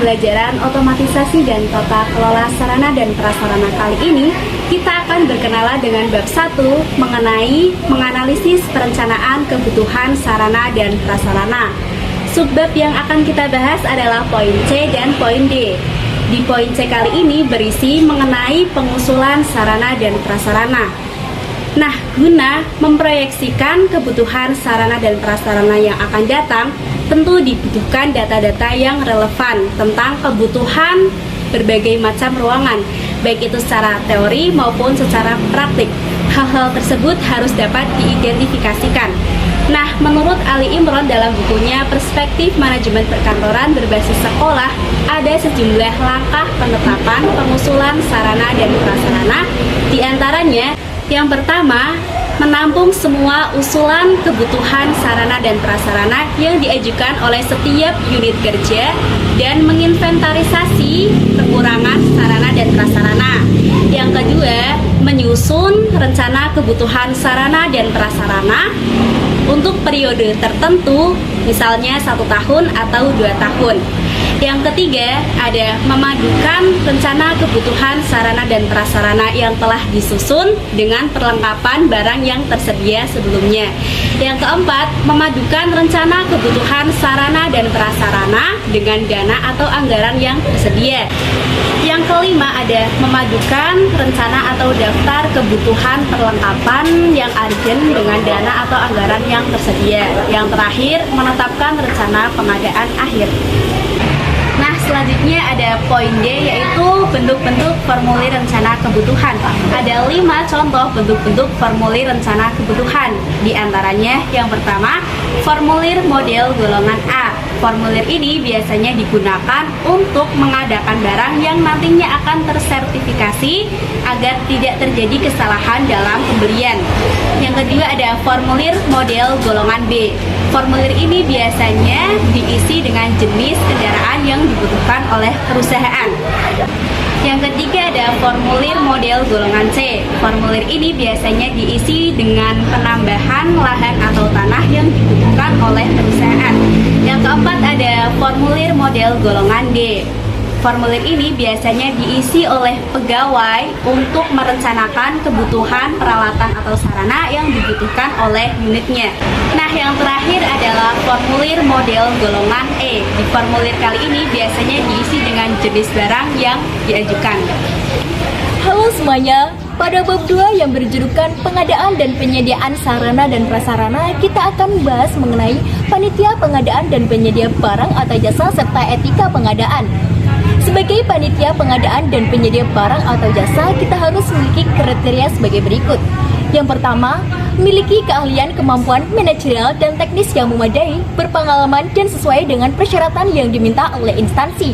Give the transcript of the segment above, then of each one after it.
pembelajaran otomatisasi dan tata kelola sarana dan prasarana kali ini, kita akan berkenalan dengan bab 1 mengenai menganalisis perencanaan kebutuhan sarana dan prasarana. Subbab yang akan kita bahas adalah poin C dan poin D. Di poin C kali ini berisi mengenai pengusulan sarana dan prasarana. Nah, guna memproyeksikan kebutuhan sarana dan prasarana yang akan datang, tentu dibutuhkan data-data yang relevan tentang kebutuhan berbagai macam ruangan, baik itu secara teori maupun secara praktik. Hal-hal tersebut harus dapat diidentifikasikan. Nah, menurut Ali Imron dalam bukunya Perspektif Manajemen Perkantoran Berbasis Sekolah, ada sejumlah langkah penetapan pengusulan sarana dan prasarana. Di antaranya, yang pertama, menampung semua usulan kebutuhan sarana dan prasarana yang diajukan oleh setiap unit kerja dan menginventarisasi kekurangan sarana dan prasarana. Yang kedua, menyusun rencana kebutuhan sarana dan prasarana untuk periode tertentu, misalnya 1 tahun atau 2 tahun. Yang ketiga, ada memadukan rencana kebutuhan sarana dan prasarana yang telah disusun dengan perlengkapan barang yang tersedia sebelumnya. Yang keempat, memadukan rencana kebutuhan sarana dan prasarana dengan dana atau anggaran yang tersedia. Yang kelima, ada memadukan rencana atau daftar kebutuhan perlengkapan yang urgent dengan dana atau anggaran yang tersedia. Yang terakhir, menetapkan rencana pengadaan akhir. Nah, selanjutnya ada poin D, yaitu bentuk-bentuk formulir rencana kebutuhan. Ada 5 contoh bentuk-bentuk formulir rencana kebutuhan. Di antaranya, yang pertama, formulir model golongan A. Formulir ini biasanya digunakan untuk mengadakan barang yang nantinya akan tersertifikasi agar tidak terjadi kesalahan dalam pembelian. Yang kedua, ada formulir model golongan B. Formulir ini biasanya diisi dengan jenis kendaraan yang dibutuhkan oleh perusahaan. Yang ketiga, ada formulir model golongan C. Formulir ini biasanya diisi dengan penambahan lahan atau tanah yang dibutuhkan oleh perusahaan. Yang keempat, ada formulir model golongan D. Formulir ini biasanya diisi oleh pegawai untuk merencanakan kebutuhan peralatan atau sarana yang dibutuhkan oleh unitnya. Nah, yang terakhir adalah formulir model golongan E. Di formulir kali ini biasanya diisi dengan jenis barang yang diajukan. Halo semuanya, pada bab 2 yang berjudulkan pengadaan dan penyediaan sarana dan prasarana, kita akan membahas mengenai panitia pengadaan dan penyedia barang atau jasa serta etika pengadaan. Sebagai panitia pengadaan dan penyedia barang atau jasa, kita harus memiliki kriteria sebagai berikut. Yang pertama, memiliki keahlian, kemampuan manajerial dan teknis yang memadai, berpengalaman dan sesuai dengan persyaratan yang diminta oleh instansi.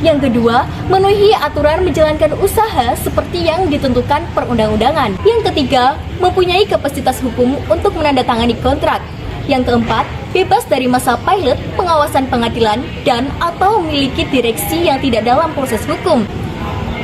Yang kedua, memenuhi aturan menjalankan usaha seperti yang ditentukan perundang-undangan. Yang ketiga, mempunyai kapasitas hukum untuk menandatangani kontrak. Yang keempat, bebas dari masa pilot, pengawasan pengadilan, dan atau memiliki direksi yang tidak dalam proses hukum.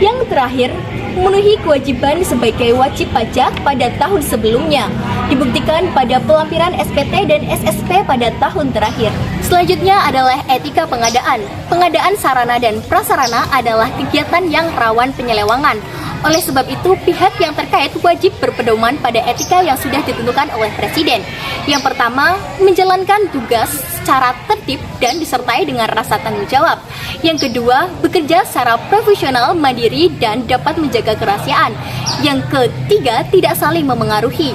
Yang terakhir, memenuhi kewajiban sebagai wajib pajak pada tahun sebelumnya, dibuktikan pada pelampiran SPT dan SSP pada tahun terakhir. Selanjutnya adalah etika pengadaan. Pengadaan sarana dan prasarana adalah kegiatan yang rawan penyelewangan. Oleh sebab itu, pihak yang terkait wajib berpedoman pada etika yang sudah ditentukan oleh Presiden. Yang pertama, menjalankan tugas secara tertib dan disertai dengan rasa tanggung jawab. Yang kedua, bekerja secara profesional, mandiri, dan dapat menjaga kerahasiaan. Yang ketiga, tidak saling memengaruhi.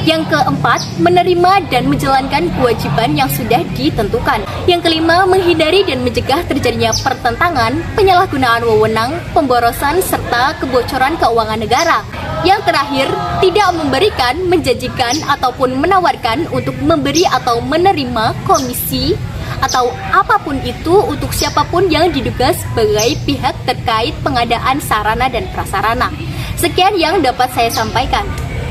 Yang keempat, menerima dan menjalankan kewajiban yang sudah ditentukan. Yang kelima, menghindari dan mencegah terjadinya pertentangan, penyalahgunaan wewenang, pemborosan, serta kebocoran keuangan negara. Yang terakhir, tidak memberikan, menjanjikan, ataupun menawarkan untuk memberi atau menerima komisi atau apapun itu untuk siapapun yang diduga sebagai pihak terkait pengadaan sarana dan prasarana. Sekian yang dapat saya sampaikan.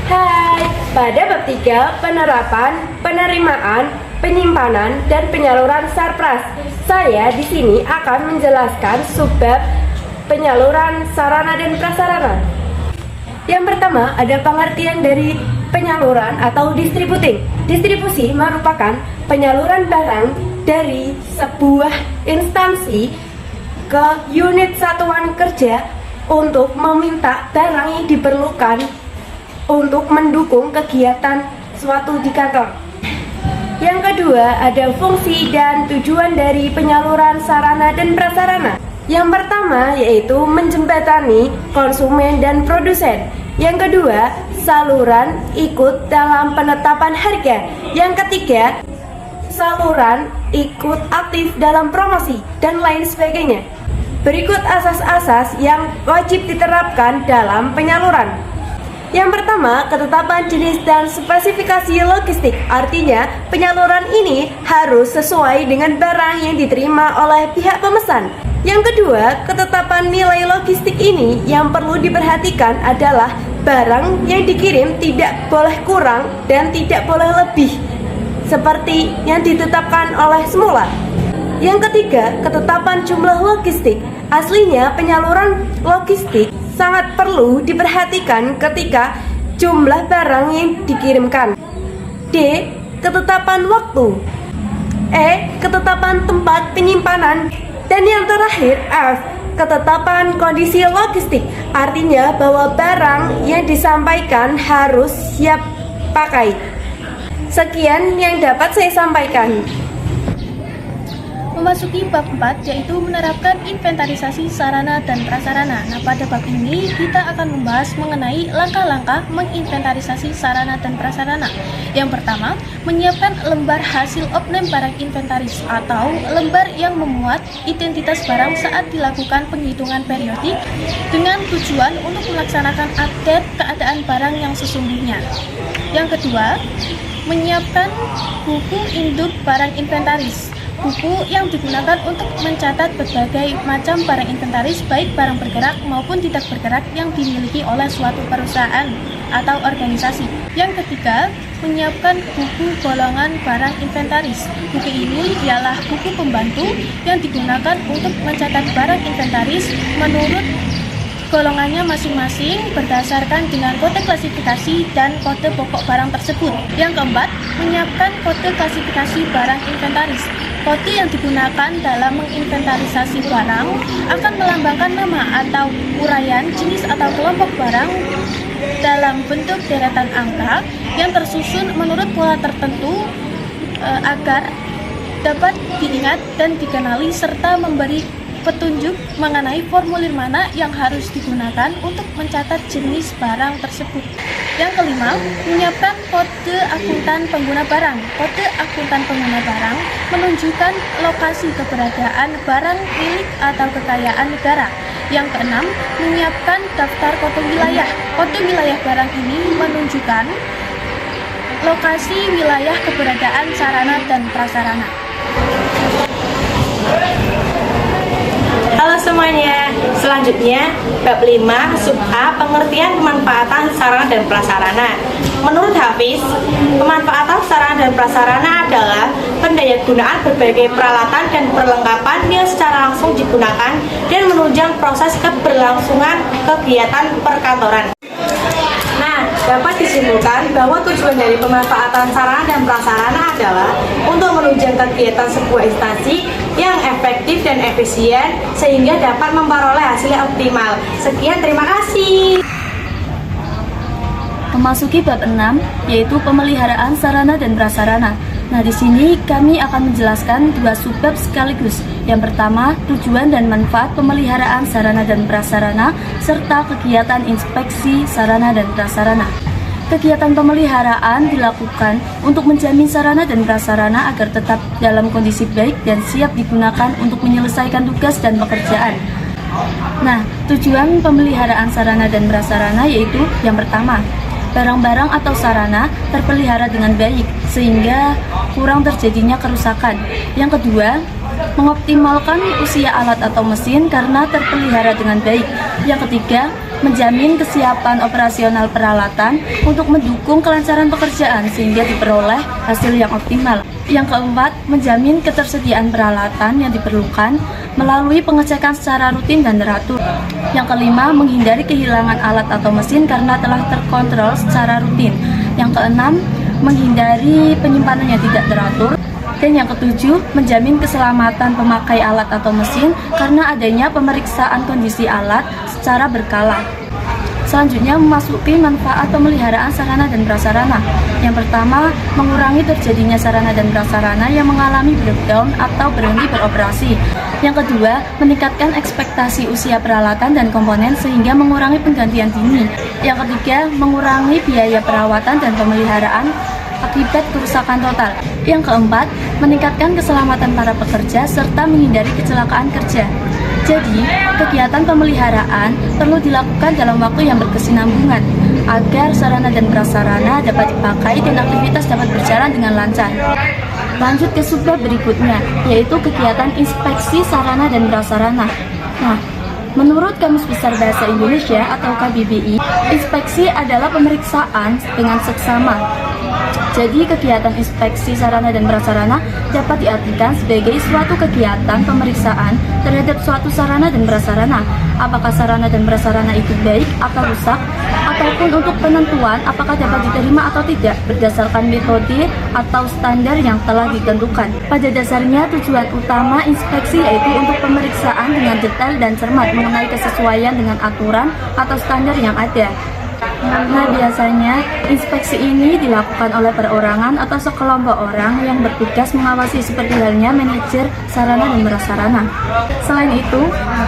Hai, pada bab 3 penerapan, penerimaan, penyimpanan, dan penyaluran sarpras, saya di sini akan menjelaskan subbab penyaluran sarana dan prasarana. Yang pertama ada pengertian dari penyaluran atau distributing. Distribusi merupakan penyaluran barang dari sebuah instansi ke unit satuan kerja untuk meminta barang yang diperlukan untuk mendukung kegiatan suatu di kantor. Yang kedua, ada fungsi dan tujuan dari penyaluran sarana dan prasarana. Yang pertama yaitu menjembatani konsumen dan produsen. Yang kedua, saluran ikut dalam penetapan harga. Yang ketiga, saluran ikut aktif dalam promosi dan lain sebagainya. Berikut asas-asas yang wajib diterapkan dalam penyaluran. Yang pertama, ketetapan jenis dan spesifikasi logistik. Artinya, penyaluran ini harus sesuai dengan barang yang diterima oleh pihak pemesan. Yang kedua, ketetapan nilai logistik ini yang perlu diperhatikan adalah barang yang dikirim tidak boleh kurang dan tidak boleh lebih, seperti yang ditetapkan oleh semula. Yang ketiga, ketetapan jumlah logistik. Aslinya penyaluran logistik sangat perlu diperhatikan ketika jumlah barang yang dikirimkan. D. Ketetapan waktu. E. Ketetapan tempat penyimpanan. Dan yang terakhir, F. Ketetapan kondisi logistik. Artinya bahwa barang yang disampaikan harus siap pakai. Sekian yang dapat saya sampaikan. Memasuki bab 4 yaitu menerapkan inventarisasi sarana dan prasarana. Nah, pada bab ini kita akan membahas mengenai langkah-langkah menginventarisasi sarana dan prasarana. Yang pertama, menyiapkan lembar hasil opname barang inventaris atau lembar yang memuat identitas barang saat dilakukan penghitungan periodik dengan tujuan untuk melaksanakan update keadaan barang yang sesungguhnya. Yang kedua, menyiapkan buku induk barang inventaris. Buku yang digunakan untuk mencatat berbagai macam barang inventaris, baik barang bergerak maupun tidak bergerak yang dimiliki oleh suatu perusahaan atau organisasi. Yang ketiga, menyiapkan buku golongan barang inventaris. Buku ini ialah buku pembantu yang digunakan untuk mencatat barang inventaris menurut golongannya masing-masing berdasarkan dengan kode klasifikasi dan kode pokok barang tersebut. Yang keempat, menyiapkan kode klasifikasi barang inventaris. Kode yang digunakan dalam menginventarisasi barang akan melambangkan nama atau uraian jenis atau kelompok barang dalam bentuk deretan angka yang tersusun menurut pola tertentu agar dapat diingat dan dikenali serta memberi petunjuk mengenai formulir mana yang harus digunakan untuk mencatat jenis barang tersebut. Yang kelima, menyiapkan kode akuntan pengguna barang. Kode akuntan pengguna barang menunjukkan lokasi keberadaan barang milik atau kekayaan negara. Yang keenam, menyiapkan daftar kode wilayah. Kode wilayah barang ini menunjukkan lokasi wilayah keberadaan sarana dan prasarana. Halo semuanya, selanjutnya bab 5 sub A, pengertian pemanfaatan sarana dan prasarana. Menurut Hafiz, pemanfaatan sarana dan prasarana adalah pendayagunaan berbagai peralatan dan perlengkapan yang secara langsung digunakan dan menunjang proses keberlangsungan kegiatan perkantoran. Dapat disimpulkan bahwa tujuan dari pemanfaatan sarana dan prasarana adalah untuk menunjang kegiatan sebuah instansi yang efektif dan efisien sehingga dapat memperoleh hasil yang optimal. Sekian, terima kasih. Memasuki bab 6 yaitu pemeliharaan sarana dan prasarana. Nah, di sini kami akan menjelaskan dua subbab sekaligus. Yang pertama, tujuan dan manfaat pemeliharaan sarana dan prasarana serta kegiatan inspeksi sarana dan prasarana. Kegiatan pemeliharaan dilakukan untuk menjamin sarana dan prasarana agar tetap dalam kondisi baik dan siap digunakan untuk menyelesaikan tugas dan pekerjaan. Nah, tujuan pemeliharaan sarana dan prasarana yaitu yang pertama, barang-barang atau sarana terpelihara dengan baik sehingga kurang terjadinya kerusakan. Yang kedua, mengoptimalkan usia alat atau mesin karena terpelihara dengan baik. Yang ketiga, menjamin kesiapan operasional peralatan untuk mendukung kelancaran pekerjaan sehingga diperoleh hasil yang optimal. Yang keempat, menjamin ketersediaan peralatan yang diperlukan melalui pengecekan secara rutin dan teratur. Yang kelima, menghindari kehilangan alat atau mesin karena telah terkontrol secara rutin. Yang keenam, menghindari penyimpanan yang tidak teratur. Dan yang ketujuh, menjamin keselamatan pemakai alat atau mesin karena adanya pemeriksaan kondisi alat secara berkala. Selanjutnya, memasuki manfaat pemeliharaan sarana dan prasarana. Yang pertama, mengurangi terjadinya sarana dan prasarana yang mengalami breakdown atau berhenti beroperasi. Yang kedua, meningkatkan ekspektasi usia peralatan dan komponen sehingga mengurangi penggantian dini. Yang ketiga, mengurangi biaya perawatan dan pemeliharaan akibat kerusakan total. Yang keempat, meningkatkan keselamatan para pekerja serta menghindari kecelakaan kerja. Jadi, kegiatan pemeliharaan perlu dilakukan dalam waktu yang berkesinambungan agar sarana dan prasarana dapat dipakai dan aktivitas dapat berjalan dengan lancar. Lanjut ke subbab berikutnya, yaitu kegiatan inspeksi sarana dan prasarana. Nah, menurut Kamus Besar Bahasa Indonesia atau KBBI, inspeksi adalah pemeriksaan dengan seksama. Jadi, kegiatan inspeksi sarana dan prasarana dapat diartikan sebagai suatu kegiatan pemeriksaan terhadap suatu sarana dan prasarana. Apakah sarana dan prasarana itu baik atau rusak, ataupun untuk penentuan apakah dapat diterima atau tidak berdasarkan metode atau standar yang telah ditentukan. Pada dasarnya, tujuan utama inspeksi yaitu untuk pemeriksaan dengan detail dan cermat mengenai kesesuaian dengan aturan atau standar yang ada. Nah, biasanya inspeksi ini dilakukan oleh perorangan atau sekelompok orang yang bertugas mengawasi seperti halnya manajer sarana dan prasarana. Selain itu,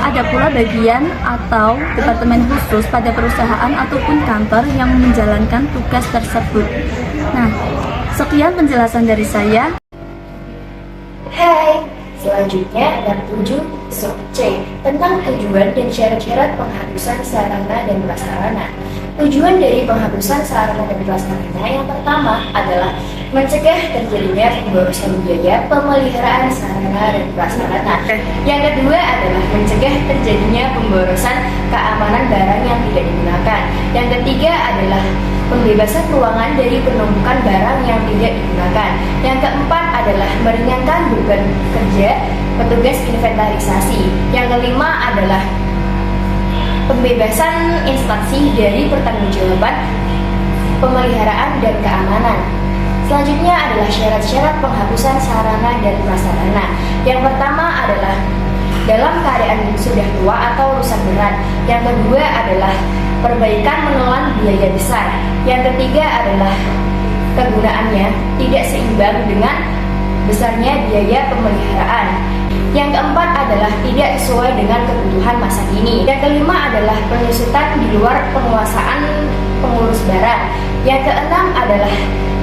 ada pula bagian atau departemen khusus pada perusahaan ataupun kantor yang menjalankan tugas tersebut. Nah, sekian penjelasan dari saya. Hai, selanjutnya bab 7 sub C tentang tujuan dan syarat-syarat penghapusan sarana dan prasarana. Tujuan dari penghapusan sarana dan prasarana yang pertama adalah mencegah terjadinya pemborosan biaya pemeliharaan sarana dan prasarana. Yang kedua adalah mencegah terjadinya pemborosan keamanan barang yang tidak digunakan. Yang ketiga adalah pembebasan ruangan dari penumpukan barang yang tidak digunakan. Yang keempat adalah meringankan beban kerja petugas inventarisasi. Yang kelima adalah pembebasan instansi dari pertanggungjawaban pemeliharaan dan keamanan. Selanjutnya adalah syarat-syarat penghapusan sarana dan prasarana. Yang pertama adalah dalam keadaan sudah tua atau rusak berat. Yang kedua adalah perbaikan menelan biaya besar. Yang ketiga adalah kegunaannya tidak seimbang dengan besarnya biaya pemeliharaan. Yang keempat adalah tidak sesuai dengan kebutuhan masa kini. Yang kelima adalah penyusutan di luar penguasaan pengurus barang. Yang keenam adalah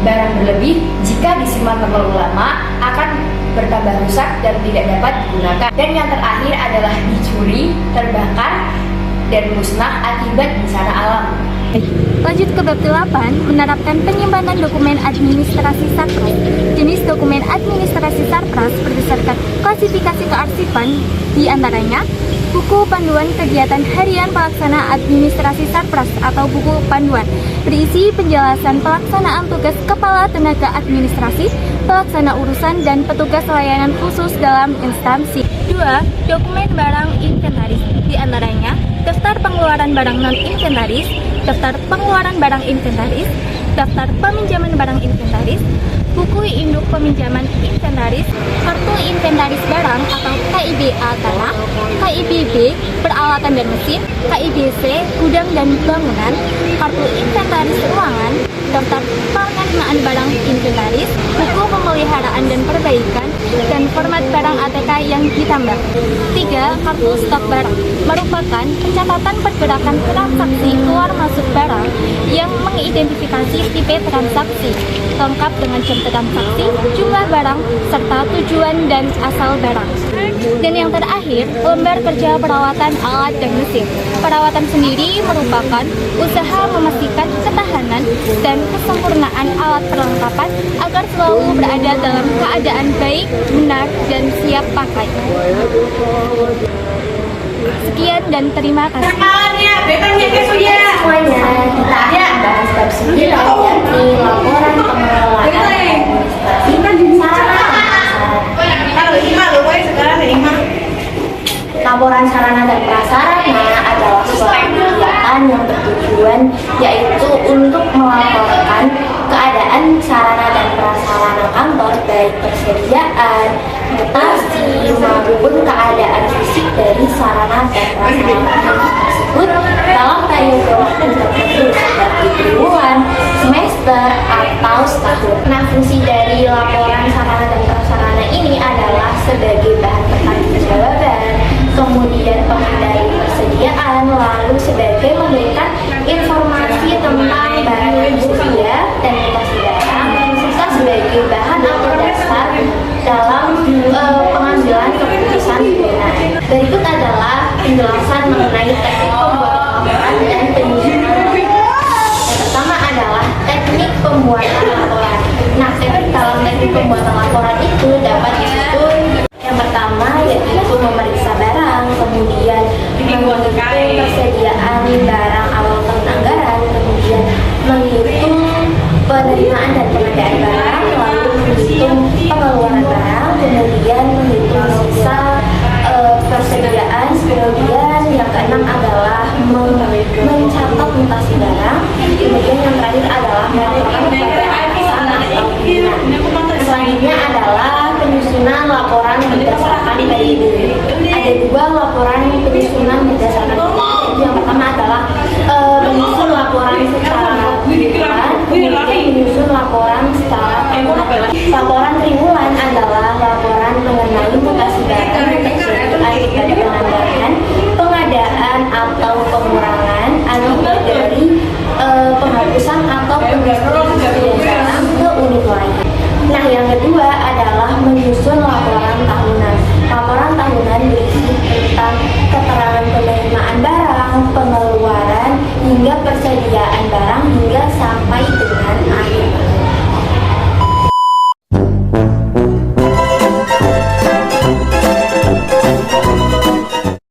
barang berlebih jika disimpan terlalu lama akan bertambah rusak dan tidak dapat digunakan. Dan yang terakhir adalah dicuri, terbakar, dan musnah akibat bencana alam. Lanjut ke bab 8, menerapkan penyimpanan dokumen administrasi Sarpras. Jenis dokumen administrasi Sarpras berdasarkan klasifikasi kearsipan di antaranya buku panduan kegiatan harian pelaksana administrasi Sarpras atau buku panduan berisi penjelasan pelaksanaan tugas kepala tenaga administrasi, pelaksana urusan dan petugas layanan khusus dalam instansi. 2. Dokumen barang inventaris di antaranya daftar pengeluaran barang non-inventaris, daftar pengeluaran barang inventaris, daftar peminjaman barang inventaris, buku induk peminjaman inventaris, kartu inventaris barang atau KIBA tanah, KIBB peralatan dan mesin, KIBC gudang dan bangunan, kartu inventaris ruangan, daftar penerimaan barang inventaris, buku pemeliharaan dan perbaikan, dan format barang ATK yang ditambah. 3. Kartu stok barang merupakan pencatatan pergerakan transaksi keluar masuk barang yang mengidentifikasi tipe transaksi, lengkap dengan jam transaksi, jumlah barang, serta tujuan dan asal barang. Dan yang terakhir, lembar kerja perawatan alat dan mesin. Perawatan sendiri merupakan usaha memastikan ketahanan dan kesempurnaan alat perlengkapan agar selalu berada dalam keadaan baik, benar, dan siap pakai. Sekian dan terima kasih. Semuanya, Kita akan bahas bab 9 yakni laporan pengelolaan administrasi sarana. Laporan sarana dan prasarana adalah suatu kegiatan yang bertujuan yaitu untuk melaporkan keadaan sarana dan prasarana kantor, baik persediaan, mutasi, maupun keadaan fisik dari sarana dan prasarana tersebut dalam periode waktu tertentu seperti triwulan, semester, atau setahun. Nah, fungsi dari laporan sarana dan prasarana ini adalah sebagai bahan pertanggungjawaban, kemudian pengendali persediaan, lalu sebagai memberikan informasi tentang barang yang tersedia dan mutasi barang, serta sebagai bahan atau dasar dalam pengambilan keputusan penggunaan. Berikut adalah penjelasan mengenai teknik pembuatan laporan dan penyusunan laporan. Yang pertama adalah teknik pembuatan laporan. Nah, dalam teknik pembuatan laporan itu dapat disusun yang pertama yaitu memeriksa barang, kemudian menghitung persediaan barang awal tahun anggaran, kemudian menghitung penerimaan dan pengadaan barang, lalu menghitung pengeluaran barang, kemudian menghitung sisa persediaan, kemudian yang keenam adalah mencatat mutasi barang, kemudian yang terakhir adalah melakukan pengadaan atau pembinaan. Selanjutnya adalah penyusunan laporan berdasarkan PID. Ada dua laporan penyusunan berdasarkan PID. Yang pertama adalah menyusun laporan secara triwulan, kemudian menyusun laporan secara tahunan. Laporan triwulan adalah laporan mengenai mutasi barang tersebut akibat penambahan, pengadaan atau pengurangan akibat dari penghapusan atau pendistribusian barang ke unit lain. Nah, yang kedua adalah menyusun laporan tahunan. Laporan tahunan berisi tentang keterangan penerimaan barang, pengeluaran, hingga persediaan barang hingga sampai